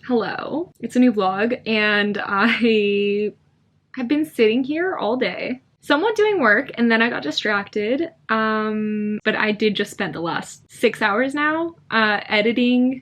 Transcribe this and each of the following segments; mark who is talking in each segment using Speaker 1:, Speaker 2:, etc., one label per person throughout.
Speaker 1: Hello, it's a new vlog and I have been sitting here all day, somewhat doing work, and then I got distracted. But I did just spend the last 6 hours now not editing.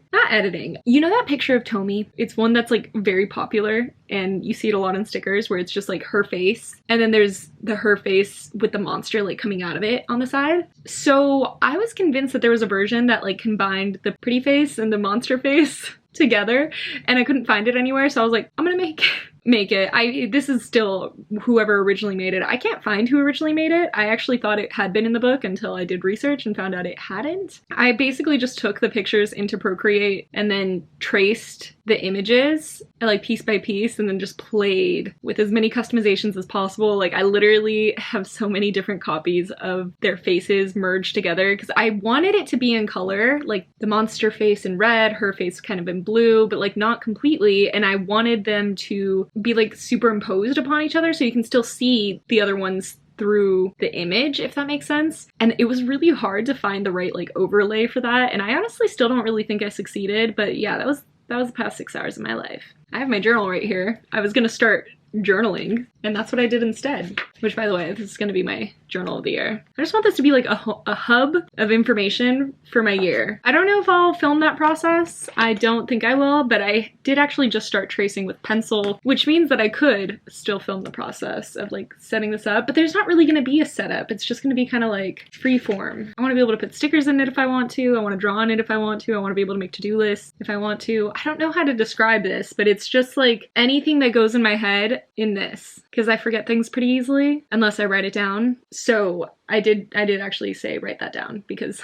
Speaker 1: You know that picture of Tomi? It's one that's like very popular and you see it a lot in stickers where it's just like her face and then there's her face with the monster like coming out of it on the side. So I was convinced that there was a version that like combined the pretty face and the monster face together and I couldn't find it anywhere, so I was like, I'm gonna make it. This is still whoever originally made it. I can't find who originally made it. I actually thought it had been in the book until I did research and found out it hadn't. I basically just took the pictures into Procreate and then traced the images like piece by piece and then just played with as many customizations as possible. Like I literally have so many different copies of their faces merged together because I wanted it to be in color, like the monster face in red, her face kind of in blue, but like not completely, and I wanted them to be like superimposed upon each other so you can still see the other ones through the image, if that makes sense. And it was really hard to find the right like overlay for that, and I honestly still don't really think I succeeded, but yeah, that was the past 6 hours of my life. I have my journal right here. I was gonna start journaling and that's what I did instead, which by the way, this is gonna be my journal of the year. I just want this to be like a hub of information for my year. I don't know if I'll film that process. I don't think I will, but I did actually just start tracing with pencil, which means that I could still film the process of like setting this up, but there's not really gonna be a setup. It's just gonna be kind of like free form. I wanna be able to put stickers in it if I want to. I wanna draw on it if I want to. I wanna be able to make to-do lists if I want to. I don't know how to describe this, but it's just like anything that goes in my head in this, because I forget things pretty easily unless I write it down. So I did actually say write that down because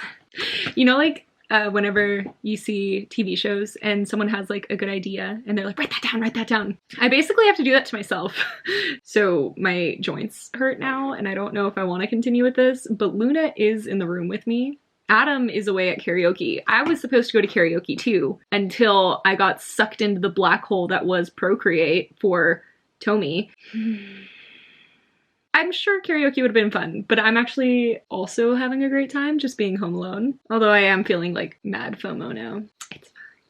Speaker 1: you know, like whenever you see TV shows and someone has like a good idea and they're like, write that down, write that down. I basically have to do that to myself. So my joints hurt now and I don't know if I want to continue with this, but Luna is in the room with me. Adam is away at karaoke. I was supposed to go to karaoke too until I got sucked into the black hole that was Procreate for Tomi. I'm sure karaoke would have been fun, but I'm actually also having a great time just being home alone. Although I am feeling like mad FOMO now.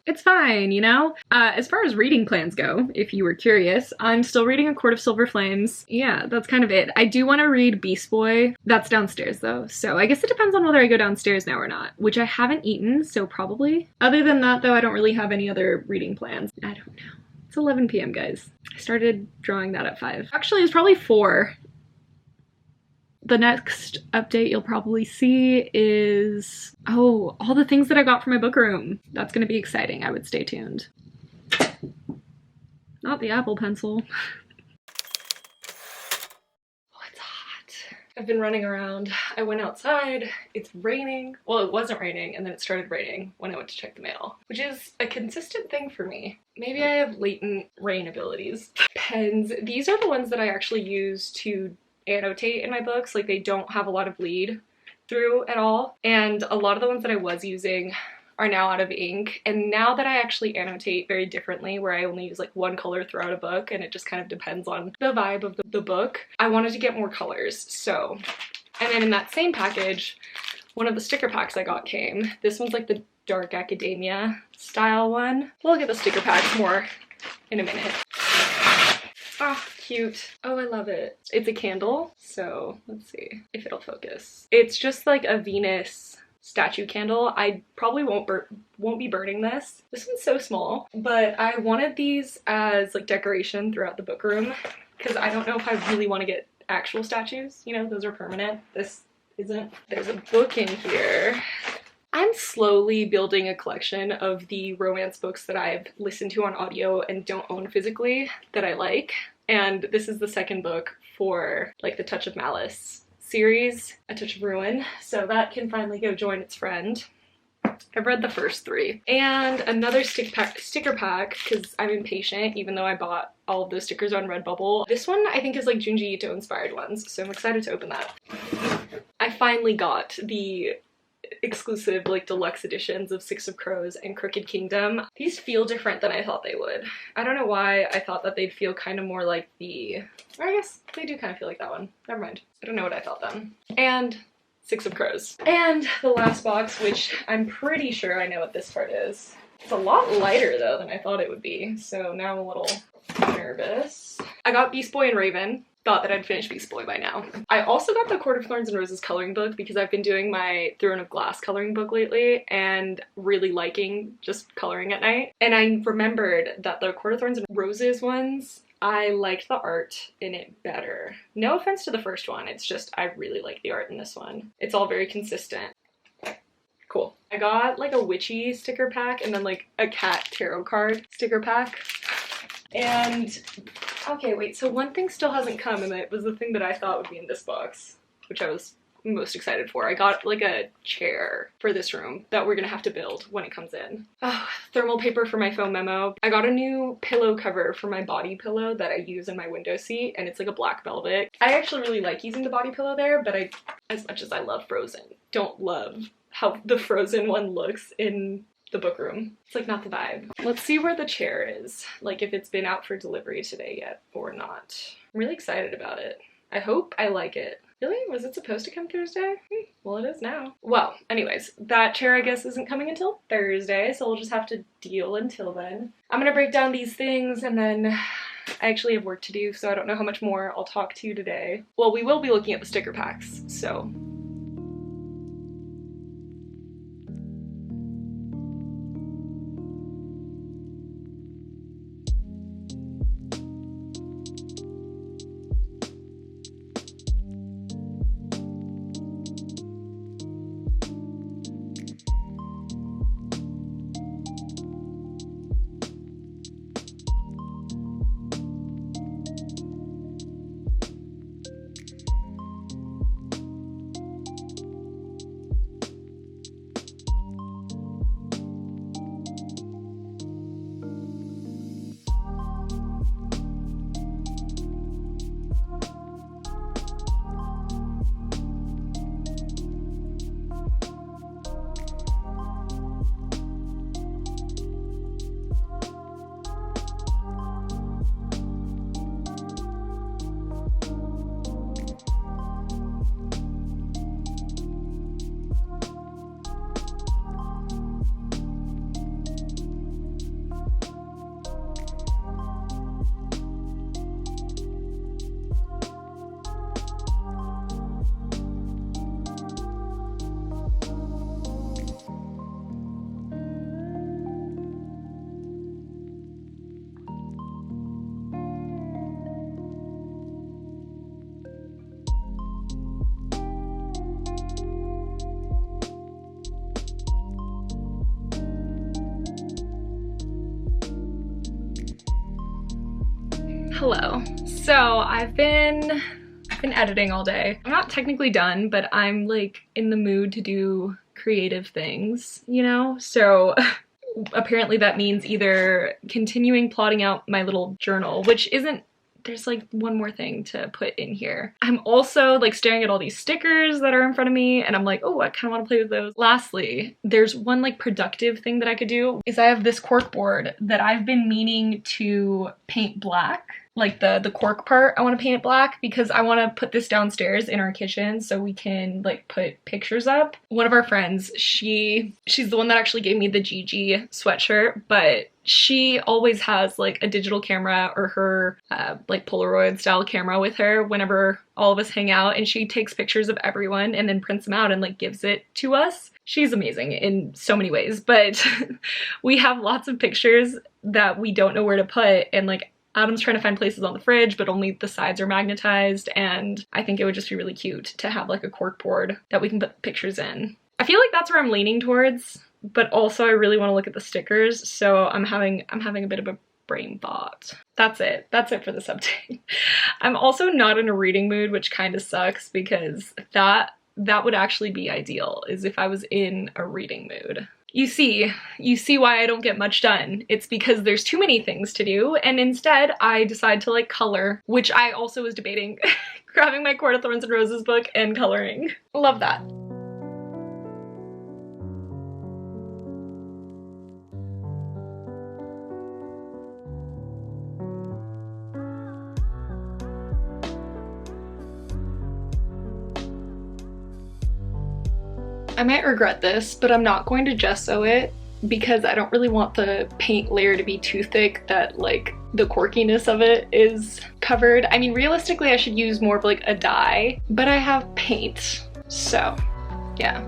Speaker 1: It's fine, you know? As far as reading plans go, if you were curious, I'm still reading A Court of Silver Flames. Yeah, that's kind of it. I do want to read Beast Boy. That's downstairs though, so I guess it depends on whether I go downstairs now or not, which I haven't eaten, so probably. Other than that though, I don't really have any other reading plans. I don't know. It's 11 p.m. guys. I started drawing that at 5. Actually, it's probably 4. The next update you'll probably see is, oh, all the things that I got from my book room. That's gonna be exciting. I would stay tuned. Not the Apple Pencil. Oh, it's hot. I've been running around. I went outside. It's raining. Well, it wasn't raining, and then it started raining when I went to check the mail, which is a consistent thing for me. Maybe I have latent rain abilities. Pens. These are the ones that I actually use to annotate in my books. Like they don't have a lot of bleed through at all, and a lot of the ones that I was using are now out of ink, and now that I actually annotate very differently where I only use like one color throughout a book and it just kind of depends on the vibe of the book, I wanted to get more colors. So, and then in that same package, one of the sticker packs I got came. This one's like the dark academia style one. We'll look at the sticker packs more in a minute. Ah, cute. Oh, I love it. It's a candle, so let's see if it'll focus. It's just like a Venus statue candle. I probably won't be burning this. This one's so small, but I wanted these as like decoration throughout the book room because I don't know if I really want to get actual statues. You know, those are permanent. This isn't. There's a book in here. I'm slowly building a collection of the romance books that I've listened to on audio and don't own physically that I like. And this is the second book for like the Touch of Malice series, A Touch of Ruin. So that can finally go join its friend. I've read the first 3. And another sticker pack, because I'm impatient, even though I bought all of those stickers on Redbubble. This one I think is like Junji Ito inspired ones, so I'm excited to open that. I finally got the exclusive like deluxe editions of Six of Crows and Crooked Kingdom. These feel different than I thought they would. I don't know why I thought that they'd feel kind of more like or I guess they do kind of feel like that one. Never mind. I don't know what I thought then. And Six of Crows. And the last box, which I'm pretty sure I know what this part is. It's a lot lighter though than I thought it would be, so now I'm a little nervous. I got Beast Boy and Raven. Thought that I'd finish Beast Boy by now. I also got the Court of Thorns and Roses coloring book because I've been doing my Throne of Glass coloring book lately and really liking just coloring at night. And I remembered that the Court of Thorns and Roses ones, I liked the art in it better. No offense to the first one, it's just I really like the art in this one. It's all very consistent. Cool. I got like a witchy sticker pack and then like a cat tarot card sticker pack. And okay, wait, so one thing still hasn't come, and it was the thing that I thought would be in this box, which I was most excited for. I got like a chair for this room that we're gonna have to build when it comes in. Oh, thermal paper for my foam memo. I got a new pillow cover for my body pillow that I use in my window seat, and it's like a black velvet. I actually really like using the body pillow there, but as much as I love Frozen, don't love how the Frozen one looks in the book room. It's like not the vibe. Let's see where the chair is, like if it's been out for delivery today yet or not. I'm really excited about it. I hope I like it. Really? Was it supposed to come Thursday? Well, it is now. Well, anyways, that chair I guess isn't coming until Thursday, so we'll just have to deal until then. I'm gonna break down these things and then I actually have work to do, so I don't know how much more I'll talk to you today. Well, we will be looking at the sticker packs, so. Hello. So I've been editing all day. I'm not technically done, but I'm like in the mood to do creative things, you know? So apparently that means either continuing plotting out my little journal, which isn't, there's like one more thing to put in here. I'm also like staring at all these stickers that are in front of me and I'm like, oh, I kind of want to play with those. Lastly, there's one like productive thing that I could do is I have this cork board that I've been meaning to paint black. Like the cork part, I want to paint it black because I want to put this downstairs in our kitchen so we can like put pictures up. One of our friends, she's the one that actually gave me the GG sweatshirt, but she always has like a digital camera or her like Polaroid style camera with her whenever all of us hang out, and she takes pictures of everyone and then prints them out and like gives it to us. She's amazing in so many ways, but we have lots of pictures that we don't know where to put, and like Adam's trying to find places on the fridge, but only the sides are magnetized, and I think it would just be really cute to have like a cork board that we can put pictures in. I feel like that's where I'm leaning towards, but also I really want to look at the stickers, so I'm having a bit of a brain thought. That's it for this update. I'm also not in a reading mood, which kind of sucks because that would actually be ideal, is if I was in a reading mood. You see why I don't get much done. It's because there's too many things to do, and instead I decide to like color, which I also was debating grabbing my Court of Thorns and Roses book and coloring. Love that. I might regret this, but I'm not going to gesso it because I don't really want the paint layer to be too thick that like the quirkiness of it is covered. I mean, realistically I should use more of like a dye, but I have paint, so yeah.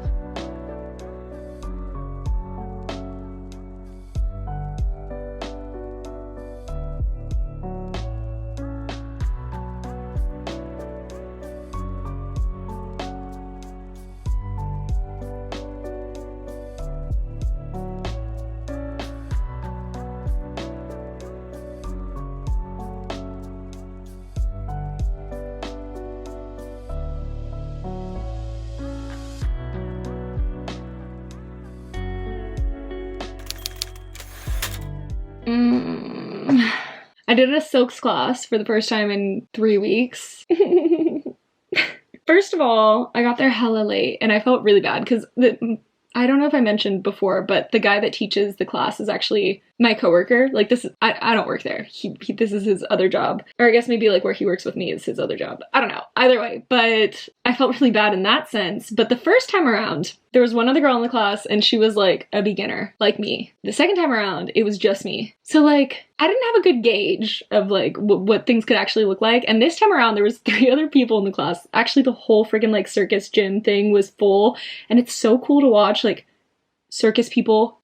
Speaker 1: I did a silks class for the first time in 3 weeks. First of all, I got there hella late and I felt really bad because I don't know if I mentioned before, but the guy that teaches the class is actually my coworker. Like this is, I don't work there. This is his other job. Or I guess maybe like where he works with me is his other job. I don't know. Either way, but I felt really bad in that sense. But the first time around, there was one other girl in the class and she was like a beginner, like me. The second time around, it was just me. So like, I didn't have a good gauge of like what things could actually look like. And this time around, there was 3 other people in the class. Actually, the whole friggin' like circus gym thing was full. And it's so cool to watch like circus people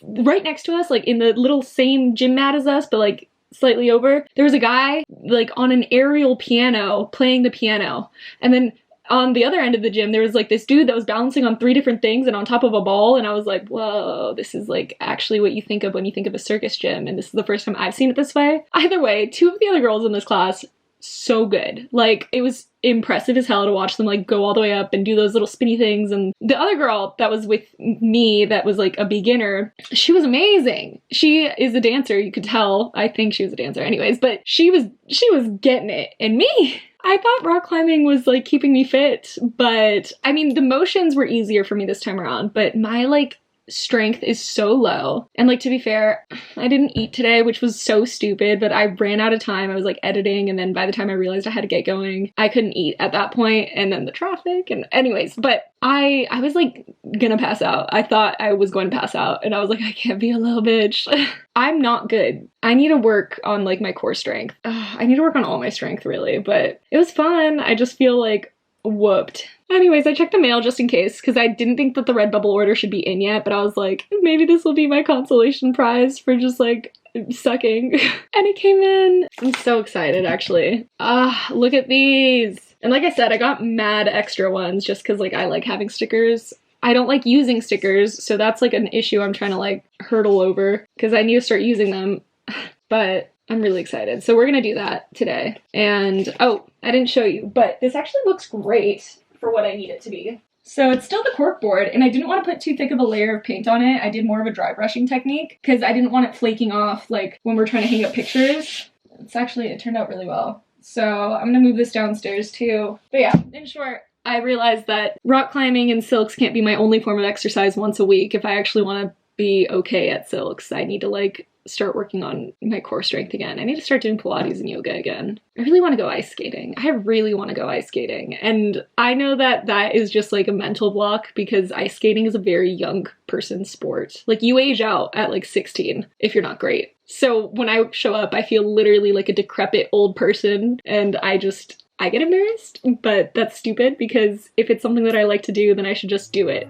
Speaker 1: right next to us, like in the little same gym mat as us, but like slightly over. There was a guy like on an aerial piano playing the piano. And then on the other end of the gym, there was like this dude that was balancing on 3 different things and on top of a ball. And I was like, whoa, this is like actually what you think of when you think of a circus gym. And this is the first time I've seen it this way. Either way, 2 of the other girls in this class, so good. Like it was impressive as hell to watch them like go all the way up and do those little spinny things. And the other girl that was with me that was like a beginner, she was amazing. She is a dancer, you could tell. I think she was a dancer anyways, but she was getting it. And me, I thought rock climbing was like keeping me fit, but I mean the motions were easier for me this time around, but my like strength is so low. And like, to be fair, I didn't eat today, which was so stupid, but I ran out of time. I was like editing, and then by the time I realized I had to get going, I couldn't eat at that point, and then the traffic, and anyways, but I was like gonna pass out. I thought I was going to pass out, and I was like, I can't be a little bitch. I'm not good. I need to work on like my core strength. I need to work on all my strength really, but it was fun. I just feel like whooped. Anyways, I checked the mail just in case because I didn't think that the Redbubble order should be in yet, but I was like, maybe this will be my consolation prize for just like sucking. And it came in. I'm so excited actually. Look at these. And like I said, I got mad extra ones just because like I like having stickers. I don't like using stickers, so that's like an issue I'm trying to like hurdle over because I need to start using them. But I'm really excited. So we're gonna do that today. And oh, I didn't show you, but this actually looks great for what I need it to be. So it's still the cork board, and I didn't want to put too thick of a layer of paint on it. I did more of a dry brushing technique because I didn't want it flaking off like when we're trying to hang up pictures. It turned out really well. So I'm gonna move this downstairs too. But yeah, in short, I realized that rock climbing and silks can't be my only form of exercise once a week. If I actually want to be okay at silks, I need to like start working on my core strength again. I need to start doing Pilates and yoga again. I really want to go ice skating. I really want to go ice skating. And I know that that is just like a mental block because ice skating is a very young person sport. Like you age out at like 16 if you're not great. So when I show up, I feel literally like a decrepit old person, and I get embarrassed, but that's stupid because if it's something that I like to do, then I should just do it.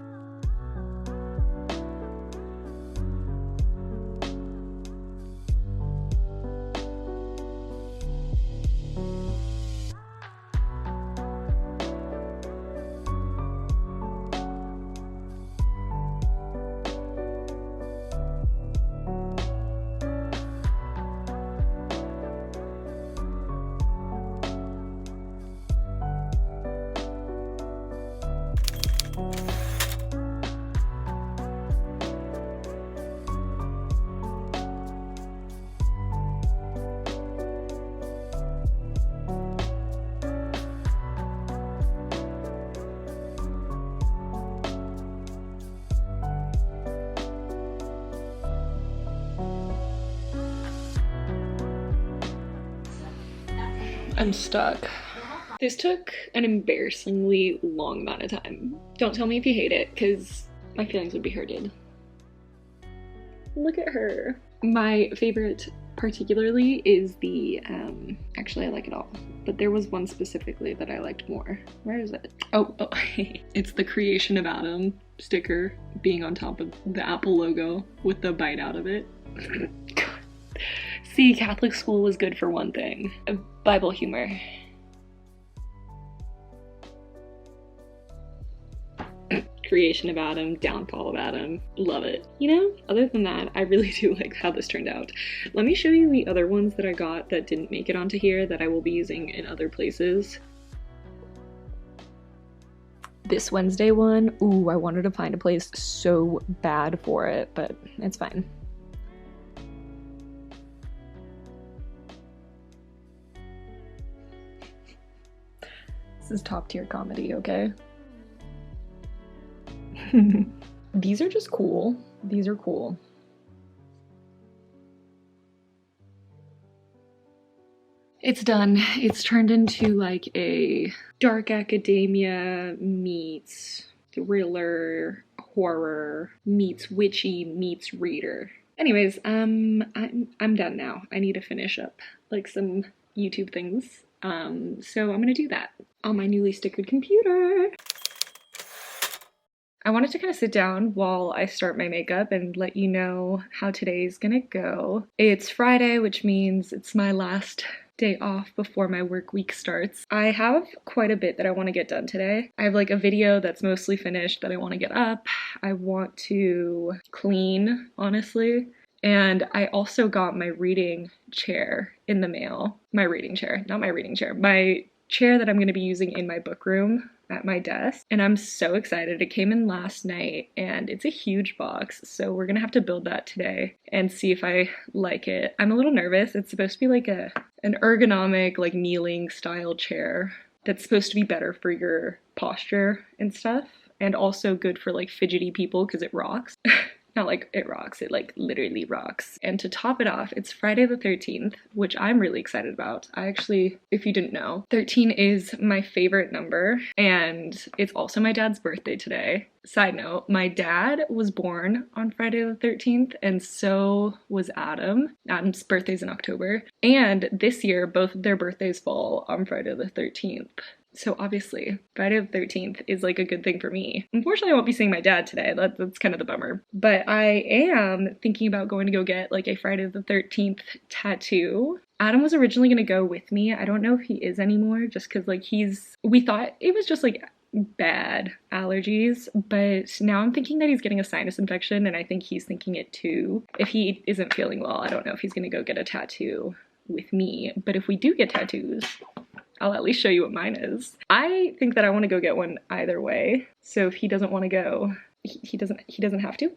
Speaker 1: I'm stuck. This took an embarrassingly long amount of time. Don't tell me if you hate it, because my feelings would be hurted. Look at her. My favorite particularly is the, actually I like it all, but there was one specifically that I liked more. Where is it? Oh, it's the Creation of Adam sticker being on top of the Apple logo with the bite out of it. See, Catholic school was good for one thing. Bible humor. Creation of Adam, downfall of Adam. Love it. You know, other than that, I really do like how this turned out. Let me show you the other ones that I got that didn't make it onto here that I will be using in other places. This Wednesday one, ooh, I wanted to find a place so bad for it, but it's fine. This is top tier comedy, okay? These are just cool. These are cool. It's done. It's turned into like a dark academia meets thriller, horror, meets witchy, meets reader. Anyways, I'm done now. I need to finish up like some YouTube things. So I'm gonna do that on my newly stickered computer. I wanted to kind of sit down while I start my makeup and let you know how today's gonna go. It's Friday, which means it's my last day off before my work week starts. I have quite a bit that I want to get done today. I have like a video that's mostly finished that I want to get up. I want to clean, honestly. And I also got my reading chair in the mail. My reading chair, not my reading chair. My chair that I'm going to be using in my book room at my desk, and I'm so excited. It came in last night and it's a huge box, so we're gonna have to build that today and see if I like it. I'm a little nervous. It's supposed to be like an ergonomic, like kneeling style chair that's supposed to be better for your posture and stuff, and also good for like fidgety people because it rocks. Not like it rocks, it like literally rocks. And to top it off, it's Friday the 13th, which I'm really excited about. I actually, if you didn't know, 13 is my favorite number, and it's also my dad's birthday today. Side note, my dad was born on Friday the 13th, and so was Adam. Adam's birthday's in October, and this year both of their birthdays fall on Friday the 13th. So obviously, Friday the 13th is like a good thing for me. Unfortunately, I won't be seeing my dad today. That's kind of the bummer. But I am thinking about going to go get like a Friday the 13th tattoo. Adam was originally going to go with me. I don't know if he is anymore, just because like we thought it was just like bad allergies, but now I'm thinking that he's getting a sinus infection, and I think he's thinking it too. If he isn't feeling well, I don't know if he's going to go get a tattoo with me. But if we do get tattoos, I'll at least show you what mine is. I think that I want to go get one either way. So if he doesn't want to go, he doesn't have to.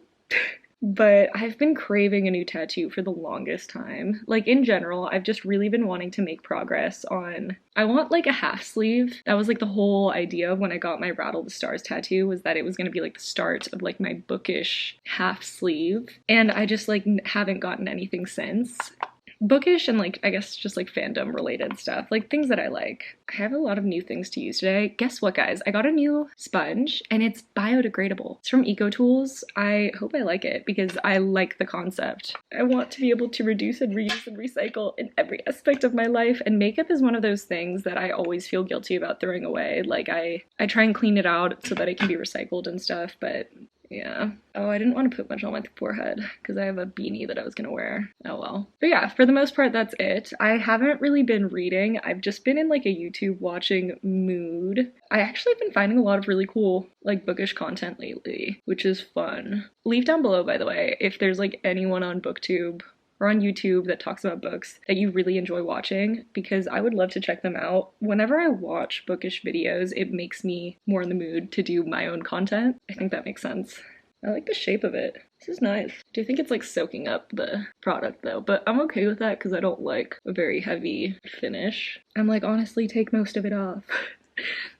Speaker 1: But I've been craving a new tattoo for the longest time. Like in general, I've just really been wanting to make progress on, I want like a half sleeve. That was like the whole idea of when I got my Rattle the Stars tattoo, was that it was going to be like the start of like my bookish half sleeve. And I just like haven't gotten anything since. Bookish and like, I guess just like fandom related stuff, like things that I like. I have a lot of new things to use today. Guess what, guys? I got a new sponge and it's biodegradable. It's from EcoTools. I hope I like it because I like the concept. I want to be able to reduce and reuse and recycle in every aspect of my life, and makeup is one of those things that I always feel guilty about throwing away. Like I try and clean it out so that it can be recycled and stuff, but yeah. Oh, I didn't want to put much on my forehead because I have a beanie that I was gonna wear. Oh well. But yeah, for the most part, that's it. I haven't really been reading. I've just been in like a YouTube watching mood. I actually have been finding a lot of really cool like bookish content lately, which is fun. Leave down below, by the way, if there's like anyone on BookTube or on YouTube that talks about books that you really enjoy watching, because I would love to check them out. Whenever I watch bookish videos, it makes me more in the mood to do my own content. I think that makes sense. I like the shape of it. This is nice. I do think it's like soaking up the product though, but I'm okay with that because I don't like a very heavy finish. I'm like, honestly, take most of it off.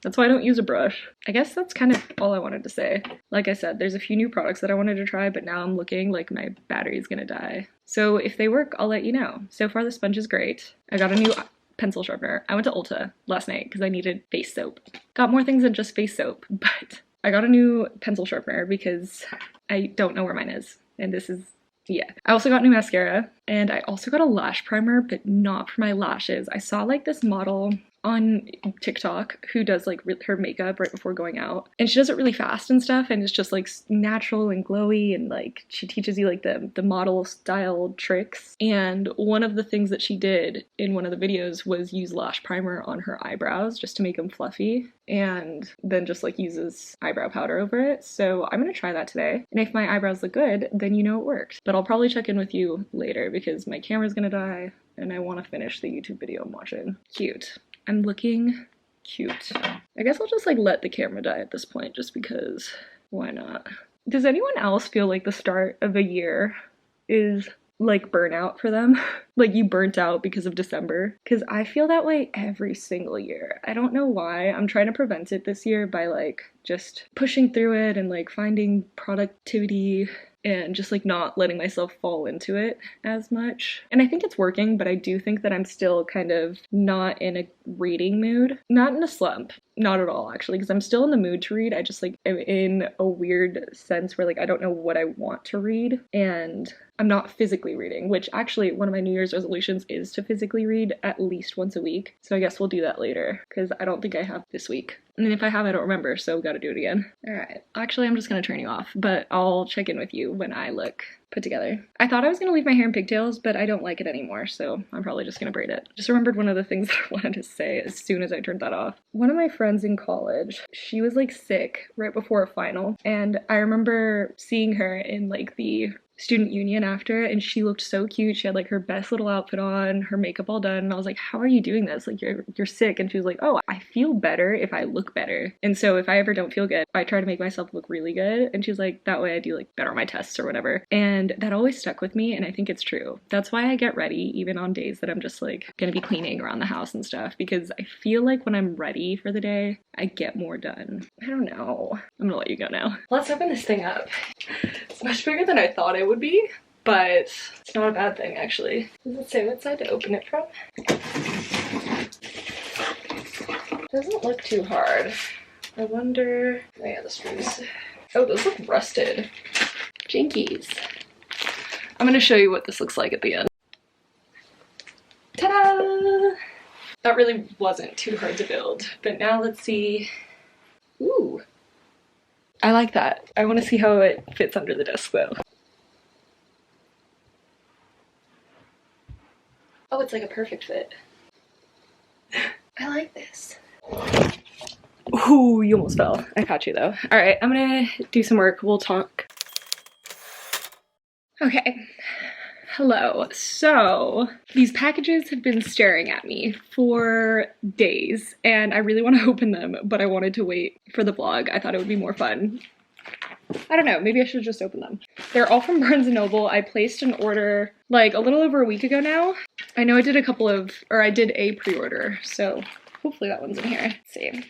Speaker 1: That's why I don't use a brush. I guess that's kind of all I wanted to say. Like I said, there's a few new products that I wanted to try, but now I'm looking like my battery's gonna die. So if they work, I'll let you know. So far the sponge is great. I got a new pencil sharpener. I went to Ulta last night because I needed face soap. Got more things than just face soap, but I got a new pencil sharpener because I don't know where mine is. And this is Yeah. I also got new mascara, and I also got a lash primer, but not for my lashes. I saw like this model on TikTok who does like her makeup right before going out, and she does it really fast and stuff, and it's just like natural and glowy, and like she teaches you like the model style tricks. And one of the things that she did in one of the videos was use lash primer on her eyebrows just to make them fluffy, and then just like uses eyebrow powder over it. So I'm gonna try that today, and if my eyebrows look good, then you know it worked. But I'll probably check in with you later because my camera's gonna die and I want to finish the YouTube video I'm watching. Cute. I'm looking cute. I guess I'll just like let the camera die at this point just because why not? Does anyone else feel like the start of a year is like burnout for them? Like you burnt out because of December? Because I feel that way every single year. I don't know why. I'm trying to prevent it this year by like just pushing through it and like finding productivity and just like not letting myself fall into it as much. And I think it's working, but I do think that I'm still kind of not in a reading mood. Not in a slump. Not at all, actually, because I'm still in the mood to read. I just like am in a weird sense where like I don't know what I want to read, and I'm not physically reading, which actually one of my New Year's resolutions is to physically read at least once a week. So I guess we'll do that later because I don't think I have this week. And if I have, I don't remember, so gotta do it again. All right, actually, I'm just gonna turn you off, but I'll check in with you when I look put together. I thought I was gonna leave my hair in pigtails, but I don't like it anymore, so I'm probably just gonna braid it. Just remembered one of the things that I wanted to say as soon as I turned that off. One of my friends in college, she was like sick right before a final, and I remember seeing her in like the student union after, and she looked so cute. She had like her best little outfit on, her makeup all done, and I was like, how are you doing this? Like you're sick. And she was like, oh, I feel better if I look better, and so if I ever don't feel good, I try to make myself look really good. And she's like, that way I do like better on my tests or whatever. And that always stuck with me, and I think it's true. That's why I get ready even on days that I'm just like gonna be cleaning around the house and stuff, because I feel like when I'm ready for the day, I get more done. I don't know. I'm gonna let you go now. Let's open this thing up. It's much bigger than I thought it would be, but it's not a bad thing actually. Does it say what side to open it from? Doesn't look too hard. I wonder, oh yeah, the screws. Oh, those look rusted. Jinkies. I'm gonna show you what this looks like at the end. Ta-da! That really wasn't too hard to build, but now let's see. Ooh. I like that. I want to see how it fits under the desk though. Oh, it's like a perfect fit. I like this. Ooh, you almost fell. I caught you though. All right, I'm gonna do some work. We'll talk. Okay. Hello. So these packages have been staring at me for days, and I really want to open them, but I wanted to wait for the vlog. I thought it would be more fun. I don't know, maybe I should just open them. They're all from Barnes & Noble. I placed an order like a little over a week ago now. I know I did I did a pre-order, so hopefully that one's in here. Let's see.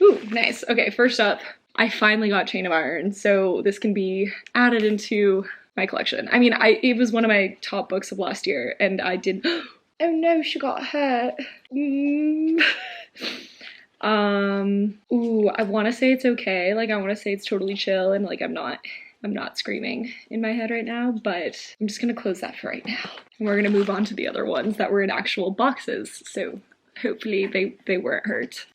Speaker 1: Ooh, nice. Okay, first up, I finally got Chain of Iron, so this can be added into my collection. I mean, it was one of my top books of last year, and I did. Oh no, she got hurt. Ooh, I want to say it's okay. Like, I want to say it's totally chill, and like I'm not screaming in my head right now, but I'm just gonna close that for right now. And we're gonna move on to the other ones that were in actual boxes. So hopefully they weren't hurt.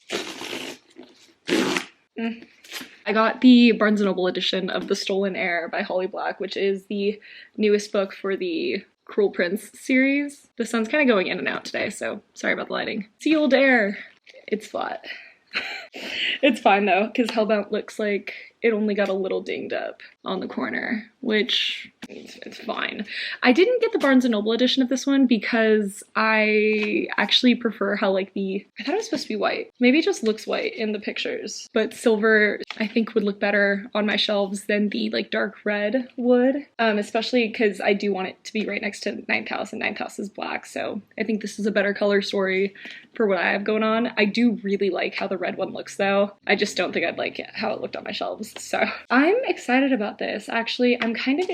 Speaker 1: I got the Barnes & Noble edition of The Stolen Heir by Holly Black, which is the newest book for the Cruel Prince series. The sun's kind of going in and out today, so sorry about the lighting. Sea old air. It's flat. It's fine though, because Hellbound looks like it only got a little dinged up on the corner, which it's fine. I didn't get the Barnes & Noble edition of this one because I actually prefer how like I thought it was supposed to be white. Maybe it just looks white in the pictures, but silver I think would look better on my shelves than the like dark red would, especially because I do want it to be right next to Ninth House, and Ninth House is black, so I think this is a better color story for what I have going on. I do really like how the red one looks though. I just don't think I'd like how it looked on my shelves. So I'm excited about this. Actually, I'm kind of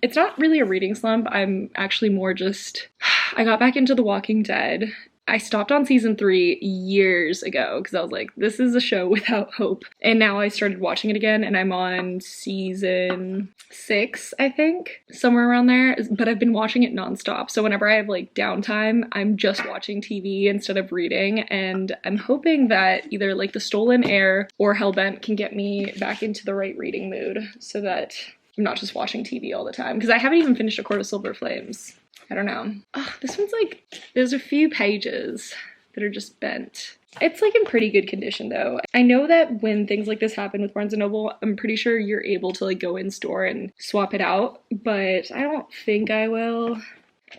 Speaker 1: it's not really a reading slump. I'm actually more just, I got back into The Walking Dead I stopped on season 3 years ago because I was like, this is a show without hope. And now I started watching it again and I'm on season 6, I think, somewhere around there. But I've been watching it nonstop. So whenever I have like downtime, I'm just watching TV instead of reading. And I'm hoping that either like The Stolen Heir or Hellbent can get me back into the right reading mood so that I'm not just watching TV all the time. Because I haven't even finished A Court of Silver Flames. I don't know. Oh, this one's like, there's a few pages that are just bent. It's like in pretty good condition though. I know that when things like this happen with Barnes & Noble, I'm pretty sure you're able to like go in store and swap it out, but I don't think I will.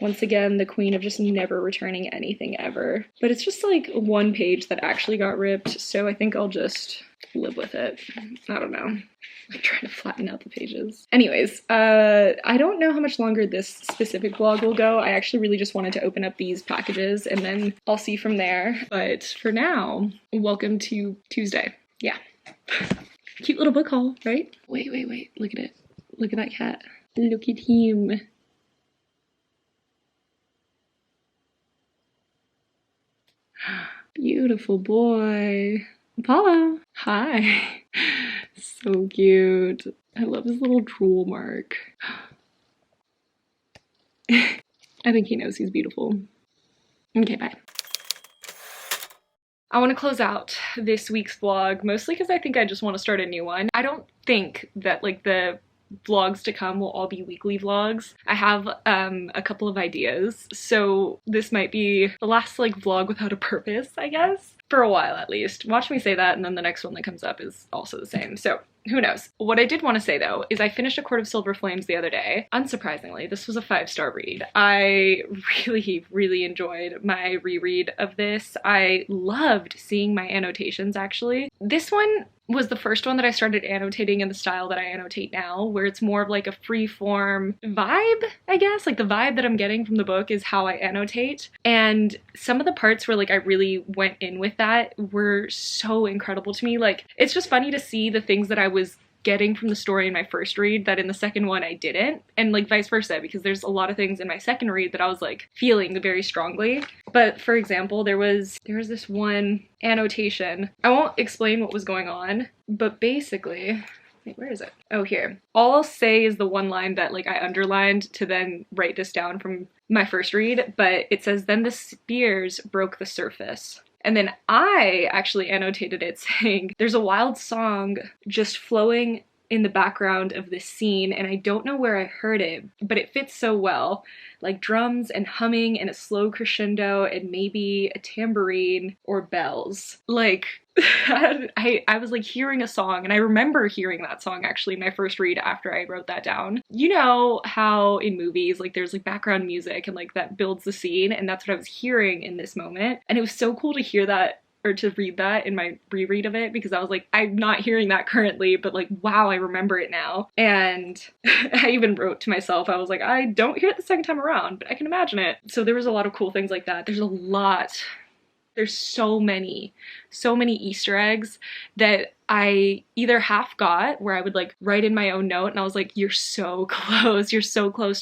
Speaker 1: Once again, the queen of just never returning anything ever. But it's just like one page that actually got ripped, so I think I'll just live with it. I don't know. I'm trying to flatten out the pages. Anyways, I don't know how much longer this specific vlog will go. I actually really just wanted to open up these packages and then I'll see from there. But for now, welcome to Tuesday. Yeah. Cute little book haul, right? Wait. Look at it. Look at that cat. Look at him. Beautiful boy. Apollo. Hi. So cute. I love his little drool mark. I think he knows he's beautiful. Okay, bye. I want to close out this week's vlog, mostly because I think I just want to start a new one. I don't think that like the vlogs to come will all be weekly vlogs. I have a couple of ideas, so this might be the last like vlog without a purpose, I guess. For a while at least. Watch me say that and then the next one that comes up is also the same. So who knows? What I did want to say though is I finished A Court of Silver Flames the other day. Unsurprisingly, this was a 5-star read. I really enjoyed my reread of this. I loved seeing my annotations actually. This one was the first one that I started annotating in the style that I annotate now, where it's more of like a free-form vibe, I guess. Like the vibe that I'm getting from the book is how I annotate. And some of the parts where like I really went in with that were so incredible to me. Like it's just funny to see the things that I was getting from the story in my first read that in the second one I didn't, and like vice versa, because there's a lot of things in my second read that I was like feeling very strongly. But for example, there was this one annotation. I won't explain what was going on, but basically, wait, where is it? Oh, here. All I'll say is the one line that like I underlined to then write this down from my first read, but it says, "Then the spears broke the surface." And then I actually annotated it saying, "There's a wild song just flowing in the background of this scene, and I don't know where I heard it, but it fits so well. Like drums and humming and a slow crescendo and maybe a tambourine or bells." Like, I was like hearing a song, and I remember hearing that song actually in my first read after I wrote that down. You know how in movies like there's like background music and like that builds the scene, and that's what I was hearing in this moment. And it was so cool to hear that or to read that in my reread of it, because I was like, I'm not hearing that currently, but like, wow, I remember it now. And I even wrote to myself, I was like, I don't hear it the second time around, but I can imagine it. So there was a lot of cool things like that. There's so many Easter eggs that I either half got, where I would like write in my own note and I was like, you're so close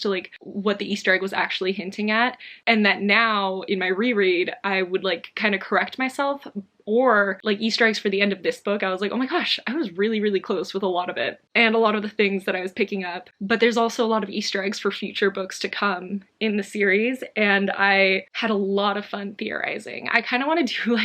Speaker 1: to like what the Easter egg was actually hinting at, and that now in my reread I would like kind of correct myself, or like Easter eggs for the end of this book, I was like, oh my gosh, I was really close with a lot of it and a lot of the things that I was picking up. But there's also a lot of Easter eggs for future books to come in the series, and I had a lot of fun theorizing. I kind of want to do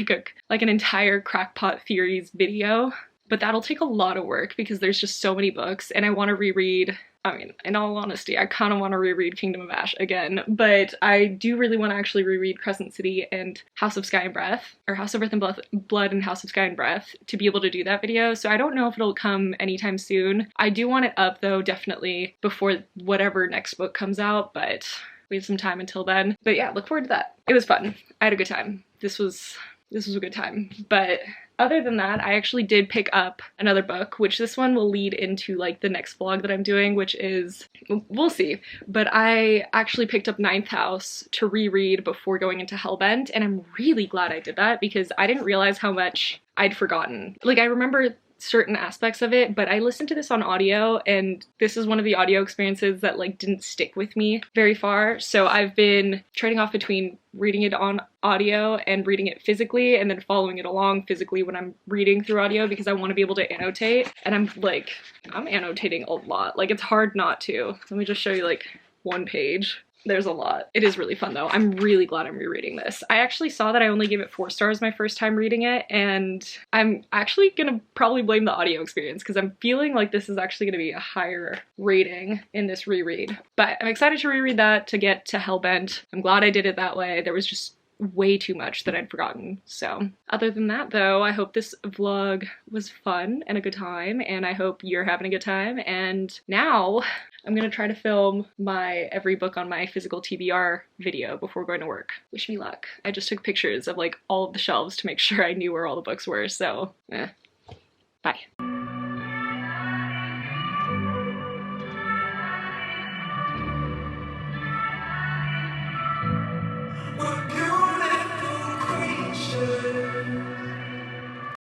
Speaker 1: like an entire crackpot theories video, but that'll take a lot of work because there's just so many books, and I want to reread. I mean, in all honesty, I kind of want to reread Kingdom of Ash again, but I do really want to actually reread Crescent City and House of Sky and Breath, or House of Earth and Blood and House of Sky and Breath, to be able to do that video, so I don't know if it'll come anytime soon. I do want it up though, definitely before whatever next book comes out, but we have some time until then. But yeah, look forward to that. It was fun. I had a good time. This was a good time. But other than that, I actually did pick up another book, which this one will lead into like the next vlog that I'm doing, which is, we'll see. But I actually picked up Ninth House to reread before going into Hellbent, and I'm really glad I did that because I didn't realize how much I'd forgotten. Like, I remember certain aspects of it, but I listened to this on audio, and this is one of the audio experiences that like didn't stick with me very far. So I've been trading off between reading it on audio and reading it physically, and then following it along physically when I'm reading through audio, because I want to be able to annotate, and I'm annotating a lot. Like, it's hard not to. Let me just show you like one page. There's a lot. It is really fun though. I'm really glad I'm rereading this. I actually saw that I only gave it 4 stars my first time reading it, and I'm actually gonna probably blame the audio experience, because I'm feeling like this is actually gonna be a higher rating in this reread. But I'm excited to reread that to get to Hellbent. I'm glad I did it that way. There was just way too much that I'd forgotten. So other than that though, I hope this vlog was fun and a good time, and I hope you're having a good time. And now I'm gonna try to film my every book on my physical TBR video before going to work. Wish me luck. I just took pictures of like all of the shelves to make sure I knew where all the books were, so bye.